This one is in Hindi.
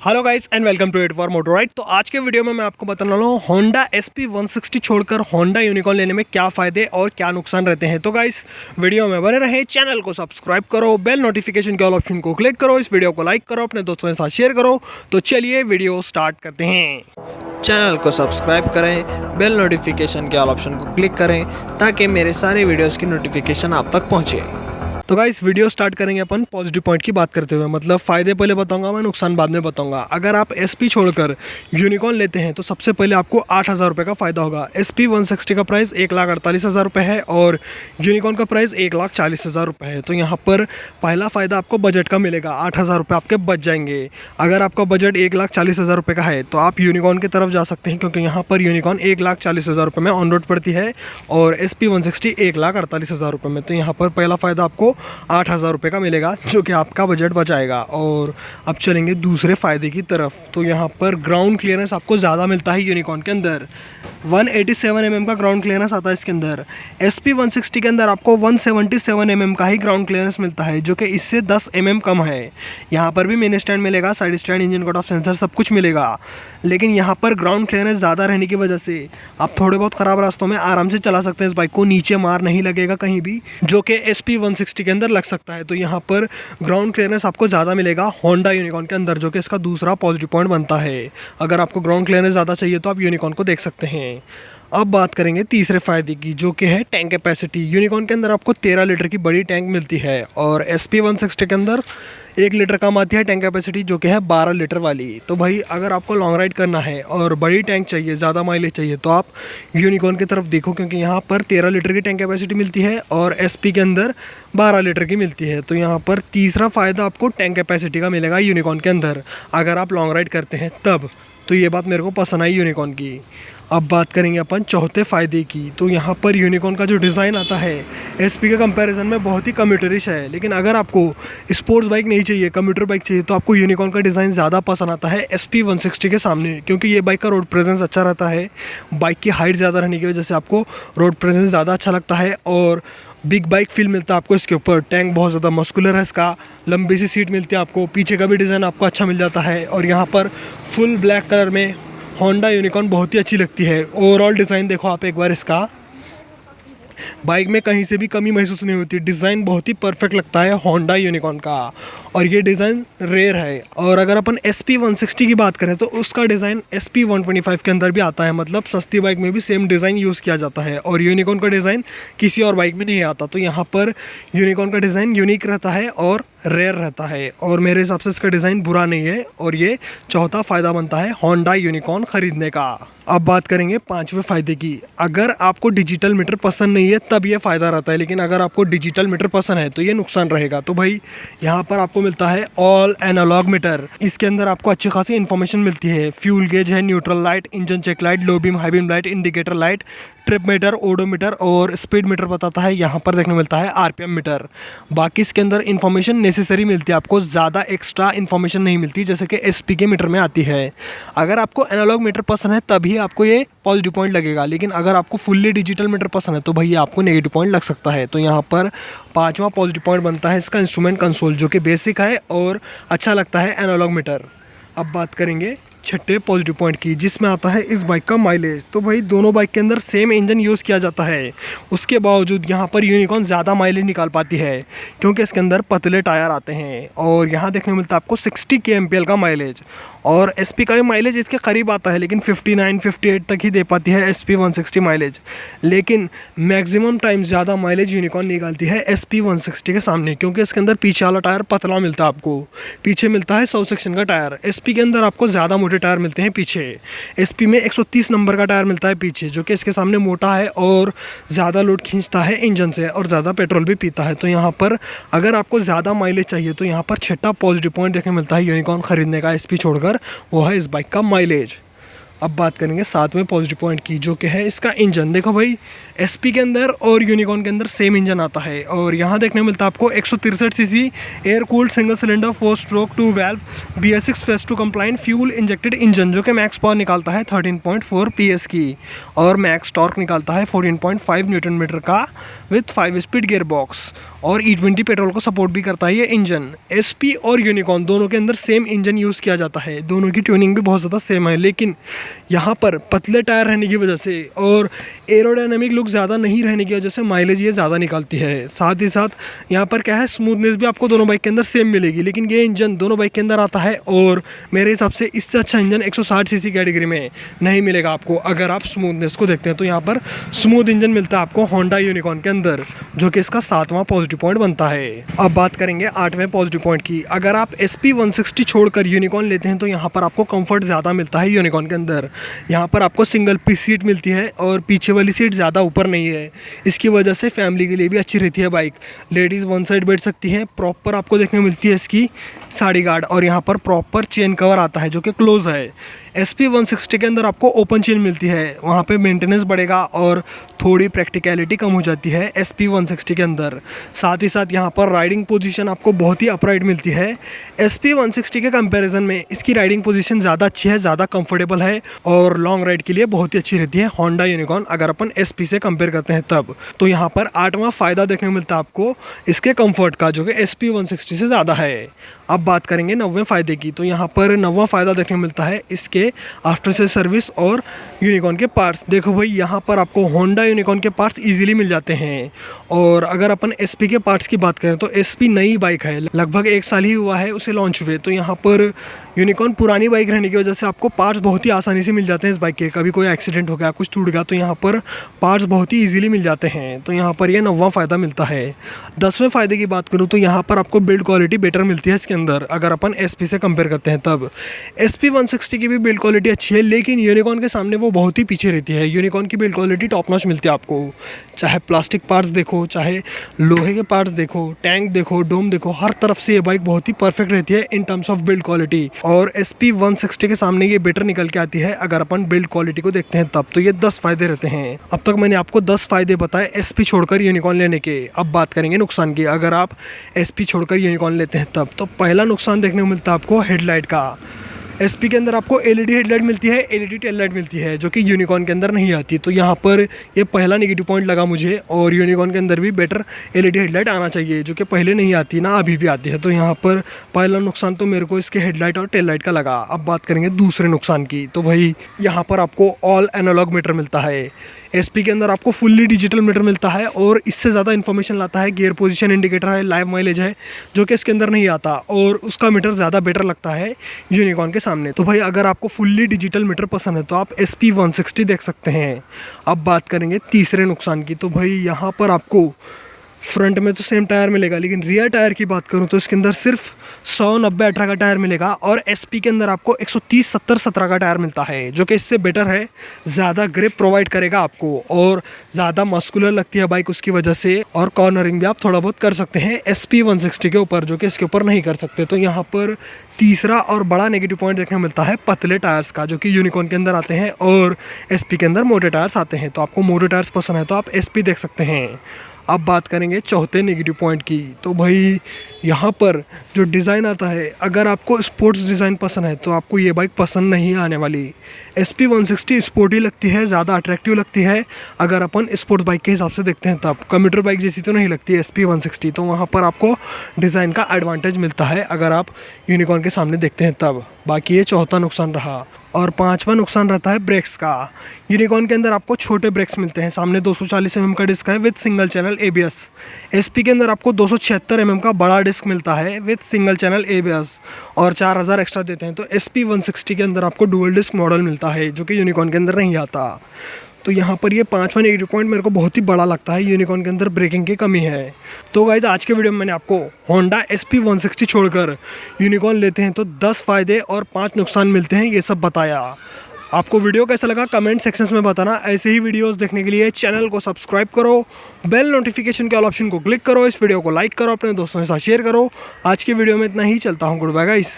Hello guys and welcome to it for motor ride. तो आज के वीडियो में मैं आपको बताने वाला हूँ होंडा SP160 छोड़कर होंडा यूनिकॉर्न लेने में क्या फ़ायदे और क्या नुकसान रहते हैं। तो गाइस वीडियो में बने रहे, चैनल को सब्सक्राइब करो, बेल नोटिफिकेशन के ऑल ऑप्शन को क्लिक करो, इस वीडियो को लाइक करो, अपने दोस्तों के साथ शेयर करो। तो चलिए वीडियो स्टार्ट करते हैं। चैनल को सब्सक्राइब करें, बेल नोटिफिकेशन के ऑल ऑप्शन को क्लिक करें ताकि मेरे सारे वीडियोज़ की नोटिफिकेशन आप तक पहुँचे। तो गाइस वीडियो स्टार्ट करेंगे अपन पॉजिटिव पॉइंट की बात करते हुए, मतलब फ़ायदे पहले बताऊंगा मैं, नुकसान बाद में बताऊंगा। अगर आप SP छोड़कर यूनिकॉर्न लेते हैं तो सबसे पहले आपको 8,000 रुपये का फ़ायदा होगा। SP160 का प्राइस 1,48,000 रुपये है और यूनिकॉर्न का प्राइस 1,40,000 रुपये है। तो यहाँ पर पहला फ़ायदा आपको बजट का मिलेगा, 8,000 रुपये आपके बच जाएंगे। अगर आपका बजट 1,40,000 रुपये का है तो आप यूनिकॉर्न की तरफ जा सकते हैं, क्योंकि यहाँ पर यूनिकॉर्न 1,40,000 रुपये में ऑन रोड पड़ती है और SP160 1,48,000 रुपये में। तो यहाँ पर पहला फ़ायदा आपको 8,000 रुपये का मिलेगा, जो कि आपका बजट बचाएगा। और अब चलेंगे दूसरे फ़ायदे की तरफ। तो यहाँ पर ग्राउंड क्लियरेंस आपको ज़्यादा मिलता है यूनिकॉर्न के अंदर, 187 mm का ग्राउंड क्लियरेंस आता है इसके अंदर। SP160 के अंदर आपको 177 mm का ही ग्राउंड क्लियरेंस मिलता है, जो कि इससे 10 mm कम है। यहाँ पर भी मेन स्टैंड मिलेगा, side stand, engine cut off sensor सब कुछ मिलेगा, लेकिन यहाँ पर ग्राउंड क्लियरेंस ज़्यादा रहने की वजह से आप थोड़े बहुत ख़राब रास्तों में आराम से चला सकते हैं इस बाइक को, नीचे मार नहीं लगेगा कहीं भी, जो कि SP160 के अंदर लग सकता है। तो यहाँ पर ग्राउंड क्लियरेंस आपको ज़्यादा मिलेगा होंडा यूनिकॉर्न के अंदर, जो कि इसका दूसरा पॉजिटिव पॉइंट बनता है। अगर आपको ग्राउंड क्लियरेंस ज़्यादा चाहिए तो आप यूनिकॉर्न को देख सकते हैं। अब बात करेंगे तीसरे फ़ायदे की, जो कि है टैंक कैपेसिटी। यूनिकॉर्न के अंदर आपको 13 लीटर की बड़ी टैंक मिलती है और SP160 के अंदर 1 लीटर कम आती है टैंक कैपेसिटी, जो कि है 12 लीटर वाली। तो भाई अगर आपको लॉन्ग राइड करना है और बड़ी टैंक चाहिए, ज़्यादा माइलेज चाहिए, तो आप यूनिकॉर्न की तरफ देखो, क्योंकि यहाँ पर 13 लीटर की टैंक कैपेसिटी मिलती है और SP के अंदर 12 लीटर की मिलती है। तो यहाँ पर तीसरा फ़ायदा आपको टैंक कैपेसिटी का मिलेगा यूनिकॉर्न के अंदर, अगर आप लॉन्ग राइड करते हैं तब। तो ये बात मेरे को पसंद आई यूनिकॉर्न की। अब बात करेंगे अपन चौथे फ़ायदे की। तो यहाँ पर यूनिकॉर्न का जो डिज़ाइन आता है SP के कंपैरिजन में बहुत ही कम्यूटरिश है, लेकिन अगर आपको स्पोर्ट्स बाइक नहीं चाहिए, कम्यूटर बाइक चाहिए, तो आपको यूनिकॉर्न का डिज़ाइन ज़्यादा पसंद आता है SP160 के सामने, क्योंकि ये बाइक का रोड प्रेजेंस अच्छा रहता है। बाइक की हाइट ज़्यादा रहने की वजह से आपको रोड प्रेजेंस ज़्यादा अच्छा लगता है और बिग बाइक फील मिलता है आपको इसके ऊपर। टैंक बहुत ज़्यादा मस्कुलर है इसका, लंबी सी सीट मिलती है आपको, पीछे का भी डिज़ाइन आपको अच्छा मिल जाता है और यहाँ पर फुल ब्लैक कलर में होंडा यूनिकॉर्न बहुत ही अच्छी लगती है। ओवरऑल डिज़ाइन देखो आप एक बार इसका, बाइक में कहीं से भी कमी महसूस नहीं होती, डिज़ाइन बहुत ही परफेक्ट लगता है होंडा यूनिकॉर्न का और ये डिज़ाइन रेयर है। और अगर अपन SP160 की बात करें तो उसका डिज़ाइन SP125 के अंदर भी आता है, मतलब सस्ती बाइक में भी सेम डिज़ाइन यूज़ किया जाता है और यूनिकॉर्न का डिज़ाइन किसी और बाइक में नहीं आता। तो यहाँ पर यूनिकॉर्न का डिज़ाइन यूनिक रहता है और रेयर रहता है और मेरे हिसाब से इसका डिज़ाइन बुरा नहीं है और ये चौथा फ़ायदा बनता है होंडा यूनिकॉर्न ख़रीदने का। अब बात करेंगे पांचवें फ़ायदे की। अगर आपको डिजिटल मीटर पसंद नहीं है तब ये फ़ायदा रहता है, लेकिन अगर आपको डिजिटल मीटर पसंद है तो ये नुकसान रहेगा। तो भाई यहाँ पर आपको मिलता है ऑल एनालॉग मीटर। इसके अंदर आपको अच्छी खासी इन्फॉर्मेशन मिलती है। फ्यूल गेज है, neutral light, engine check light, low beam high beam light, indicator light, trip meter, odometer और स्पीड मीटर बताता है। यहाँ पर देखने मिलता है RPM मीटर। बाकी इसके अंदर इन्फॉर्मेशन नेसेसरी मिलती है आपको, ज़्यादा एक्स्ट्रा इन्फॉर्मेशन नहीं मिलती जैसे कि SP के मीटर में आती है। अगर आपको एनालॉग मीटर पसंद है तभी आपको ये पॉजिटिव पॉइंट लगेगा, लेकिन अगर आपको फुल्ली डिजिटल मीटर पसंद है तो भैया आपको नेगेटिव पॉइंट लग सकता है। तो यहाँ पर पांचवा पॉजिटिव पॉइंट बनता है इसका इंस्ट्रूमेंट कंसोल, जो कि बेसिक है और अच्छा लगता है एनालॉग मीटर। अब बात करेंगे छठे पॉजिटिव पॉइंट की, जिसमें आता है इस बाइक का माइलेज। तो भाई दोनों बाइक के अंदर सेम इंजन यूज़ किया जाता है, उसके बावजूद यहाँ पर यूनिकॉर्न ज़्यादा माइलेज निकाल पाती है, क्योंकि इसके अंदर पतले टायर आते हैं और यहाँ देखने को मिलता है आपको 60 kmpl का माइलेज और SP का भी माइलेज इसके करीब आता है, लेकिन 59-58 तक ही दे पाती है SP160 माइलेज। लेकिन मैक्सिमम टाइम ज़्यादा माइलेज यूनिकॉर्न निकालती है SP160 के सामने, क्योंकि इसके अंदर पीछे वाला टायर पतला मिलता है आपको, पीछे मिलता है 100 सेक्शन का टायर। SP के अंदर आपको ज़्यादा मोटे टायर मिलते हैं पीछे। SP में 130 नंबर का टायर मिलता है पीछे, जो कि इसके सामने मोटा है और ज़्यादा लोड खींचता है इंजन से और ज़्यादा पेट्रोल भी पीता है। तो यहाँ पर अगर आपको ज़्यादा माइलेज चाहिए तो यहाँ पर छठा पॉजिटिव पॉइंट देखने मिलता है यूनिकॉर्न ख़रीदने का SP छोड़कर, वो है इस बाइक का माइलेज। अब बात करेंगे 7वें पॉजिटिव पॉइंट की, जो कि है इसका इंजन। देखो भाई, एसपी के अंदर और यूनिकॉर्न के अंदर सेम इंजन आता है और यहाँ देखने मिलता है आपको 163 cc air cooled single cylinder 4 stroke 2 valve BS6 phase 2 compliant fuel injected engine, जो कि मैक्स पावर निकालता है 13.4 PS की और मैक्स टॉर्क निकालता है 14.5 न्यूटन मीटर का विथ 5 स्पीड गियर बॉक्स और E20 पेट्रोल को सपोर्ट भी करता है ये इंजन। एसपी और यूनिकॉर्न दोनों के अंदर सेम इंजन यूज़ किया जाता है, दोनों की ट्यूनिंग भी बहुत ज़्यादा सेम है, लेकिन यहाँ पर पतले टायर रहने की वजह से और एरोडायनामिक लुक ज़्यादा नहीं रहने की वजह से माइलेज ये ज़्यादा निकालती है। साथ ही साथ यहाँ पर क्या है, स्मूथनेस भी आपको दोनों बाइक के अंदर सेम मिलेगी, लेकिन ये इंजन दोनों बाइक के अंदर आता है और मेरे हिसाब से इससे अच्छा इंजन 160 सीसी कैटेगरी में नहीं मिलेगा आपको। अगर आप स्मूथनेस को देखते हैं तो यहाँ पर स्मूथ इंजन मिलता है आपको होंडा यूनिकॉर्न के अंदर, जो कि इसका 7वां पॉजिटिव पॉइंट बनता है। अब बात करेंगे 8वें पॉजिटिव पॉइंट की। अगर आप SP 160 छोड़कर यूनिकॉर्न लेते हैं तो यहाँ पर आपको कंफर्ट ज़्यादा मिलता है यूनिकॉर्न के अंदर। यहाँ पर आपको सिंगल पीस सीट मिलती है और पीछे वाली सीट ज़्यादा ऊपर नहीं है, इसकी वजह से फैमिली के लिए भी अच्छी रहती है बाइक। लेडीज़ वन साइड बैठ सकती हैं, प्रॉपर आपको देखने को मिलती है इसकी साड़ी गार्ड और यहाँ पर प्रॉपर चेन कवर आता है जो कि क्लोज है। SP 160 के अंदर आपको ओपन चेन मिलती है, वहाँ पे मेंटेनेंस बढ़ेगा और थोड़ी प्रैक्टिकलिटी कम हो जाती है SP 160 के अंदर। साथ ही साथ यहाँ पर राइडिंग पोजीशन आपको बहुत ही अपराइट मिलती है। SP 160 के कंपैरिजन में इसकी राइडिंग पोजीशन ज़्यादा अच्छी है, ज़्यादा कंफर्टेबल है और लॉन्ग राइड के लिए बहुत ही अच्छी रहती है होंडा यूनिकॉर्न अगर अपन SP से कंपेयर करते हैं तब। तो यहाँ पर 8वां फ़ायदा देखने को मिलता है आपको इसके कम्फर्ट का, जो कि SP 160 से ज़्यादा है। अब बात करेंगे 9वें फ़ायदे की। तो यहाँ पर 9वां फ़ायदा देखने को मिलता है इसके आफ्टर सेल सर्विस और यूनिकॉर्न के पार्ट्स। देखो भाई, यहाँ पर आपको होंडा यूनिकॉर्न के पार्ट्स इजीली मिल जाते हैं और अगर अपन SP के पार्ट्स की बात करें तो SP नई बाइक है, लगभग 1 साल ही हुआ है उसे लॉन्च हुए। तो यहाँ पर यूनिकॉर्न पुरानी बाइक रहने की वजह से आपको पार्ट्स बहुत ही आसानी से मिल जाते हैं इस बाइक के। कभी कोई एक्सीडेंट हो गया, कुछ टूट गया तो यहाँ पर पार्ट्स बहुत ही ईजिली मिल जाते हैं। तो यहाँ पर यह 9वां फ़ायदा मिलता है। 10वें फ़ायदे की बात करूँ तो यहाँ पर आपको बिल्ड क्वालिटी बेटर मिलती है इसके अंदर अगर अपन SP से कंपेयर करते हैं तब। SP 160 की भी बिल्ड क्वालिटी अच्छी है, लेकिन यूनिकॉर्न के सामने वो बहुत ही पीछे रहती है। यूनिकॉर्न की बिल्ड क्वालिटी टॉप नॉच मिलती है आपको, चाहे प्लास्टिक पार्ट्स देखो, चाहे लोहे के पार्ट्स देखो, टैंक देखो, डोम देखो, हर तरफ से ये बाइक बहुत ही परफेक्ट रहती है in terms of build quality. और SP 160 के सामने ये बेटर निकल के आती है अगर अपन बिल्ड क्वालिटी को देखते हैं तब। तो ये 10 फ़ायदे रहते हैं। अब तक मैंने आपको 10 फ़ायदे बताए SP छोड़कर यूनिकॉर्न लेने के। अब बात करेंगे नुकसान की। अगर आप SP छोड़कर यूनिकॉर्न लेते हैं तब, तो पहला नुकसान देखने को मिलता है आपको हेडलाइट का। SP के अंदर आपको LED हेडलाइट मिलती है, LED टेल लाइट मिलती है, जो कि यूनिकॉर्न के अंदर नहीं आती। तो यहाँ पर ये पहला नेगेटिव पॉइंट लगा मुझे। और यूनिकॉर्न के अंदर भी बेटर LED हेडलाइट आना चाहिए, जो कि पहले नहीं आती ना अभी भी आती है। तो यहाँ पर पहला नुकसान तो मेरे को इसके हेडलाइट और टेल लाइट का लगा। अब बात करेंगे दूसरे नुकसान की। तो भाई यहाँ पर आपको ऑल एनालॉग मीटर मिलता है। SP के अंदर आपको फुल्ली डिजिटल मीटर मिलता है और इससे ज़्यादा इन्फॉर्मेशन लाता है। गियर पोजीशन इंडिकेटर है, लाइव माइलेज है, जो कि इसके अंदर नहीं आता और उसका मीटर ज़्यादा बेटर लगता है यूनिकॉर्न के सामने। तो भाई अगर आपको फुल्ली डिजिटल मीटर पसंद है तो आप SP 160 देख सकते हैं। अब बात करेंगे तीसरे नुकसान की। तो भाई यहाँ पर आपको फ्रंट में तो सेम टायर मिलेगा, लेकिन रियर टायर की बात करूँ तो इसके अंदर सिर्फ 100/90/18 का टायर मिलेगा और SP के अंदर आपको 130/70/17 का टायर मिलता है, जो कि इससे बेटर है, ज़्यादा ग्रिप प्रोवाइड करेगा आपको और ज़्यादा मस्कुलर लगती है बाइक उसकी वजह से। और कॉर्नरिंग भी आप थोड़ा बहुत कर सकते हैं SP 160 के ऊपर, जो कि इसके ऊपर नहीं कर सकते। तो यहाँ पर तीसरा और बड़ा नेगेटिव पॉइंट देखने को मिलता है पतले टायर्स का, जो कि यूनिकॉर्न के अंदर आते हैं और SP के अंदर मोटे टायर्स आते हैं। तो आपको मोटे टायर्स पसंद है तो आप SP देख सकते हैं। अब बात करेंगे चौथे नेगेटिव पॉइंट की। तो भाई यहाँ पर जो डिज़ाइन आता है, अगर आपको स्पोर्ट्स डिज़ाइन पसंद है तो आपको ये बाइक पसंद नहीं आने वाली। SP 160 स्पोर्टी लगती है, ज़्यादा अट्रैक्टिव लगती है अगर अपन स्पोर्ट्स बाइक के हिसाब से देखते हैं तब। कम्यूटर बाइक जैसी तो नहीं लगती है SP 160। तो वहाँ पर आपको डिज़ाइन का एडवांटेज मिलता है अगर आप यूनिकॉर्न के सामने देखते हैं तब। बाकी ये चौथा नुकसान रहा। और 5वां नुकसान रहता है ब्रेक्स का। यूनिकॉर्न के अंदर आपको छोटे ब्रेक्स मिलते हैं, सामने 240 mm का डिस्क है with single channel ABS। SP के अंदर आपको 276 mm का बड़ा डिस्क मिलता है विद सिंगल चैनल ABS और 4000 एक्स्ट्रा देते हैं। तो SP 160 के अंदर आपको डुअल डिस्क मॉडल मिलता है, जो कि यूनिकॉर्न के अंदर नहीं आता। तो यहाँ पर ये 5वां नेगेटिव पॉइंट मेरे को बहुत ही बड़ा लगता है, यूनिकॉर्न के अंदर ब्रेकिंग की कमी है। तो गाइस आज के वीडियो में मैंने आपको होंडा SP 160 छोड़कर यूनिकॉर्न लेते हैं तो 10 फ़ायदे और 5 नुकसान मिलते हैं, ये सब बताया। आपको वीडियो कैसा लगा कमेंट सेक्शंस में बताना। ऐसे ही वीडियोस देखने के लिए चैनल को सब्सक्राइब करो, बेल नोटिफिकेशन के ऑल ऑप्शन को क्लिक करो, इस वीडियो को लाइक करो, अपने दोस्तों के साथ शेयर करो। आज की वीडियो में इतना ही, चलता हूँ, गुड बाय गाइस।